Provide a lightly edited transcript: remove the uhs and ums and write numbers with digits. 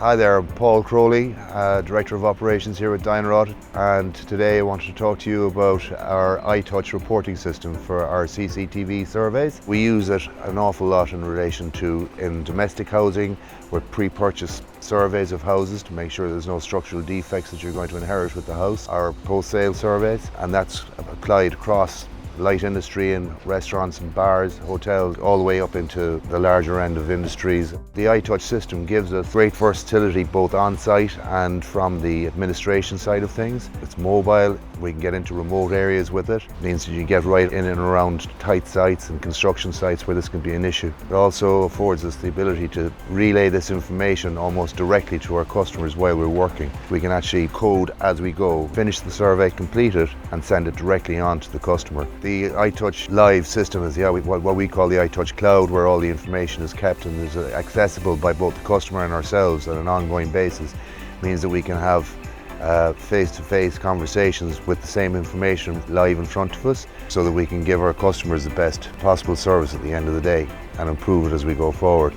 Hi there, I'm Paul Crowley, Director of Operations here at DynoRod, and today I wanted to talk to you about our iTouch reporting system for our CCTV surveys. We use it an awful lot in relation to in domestic housing with pre-purchase surveys of houses to make sure there's no structural defects that you're going to inherit with the house, our post-sale surveys, and that's applied across light industry and restaurants and bars, hotels, all the way up into the larger end of industries. The iTouch system gives us great versatility both on-site and from the administration side of things. It's mobile, we can get into remote areas with it. It means that you get right in and around tight sites and construction sites where this can be an issue. It also affords us the ability to relay this information almost directly to our customers while we're working. We can actually code as we go, finish the survey, complete it and send it directly on to the customer. The iTouch Live system is what we call the iTouch Cloud, where all the information is kept and is accessible by both the customer and ourselves on an ongoing basis. It means that we can have face-to-face conversations with the same information live in front of us so that we can give our customers the best possible service at the end of the day and improve it as we go forward.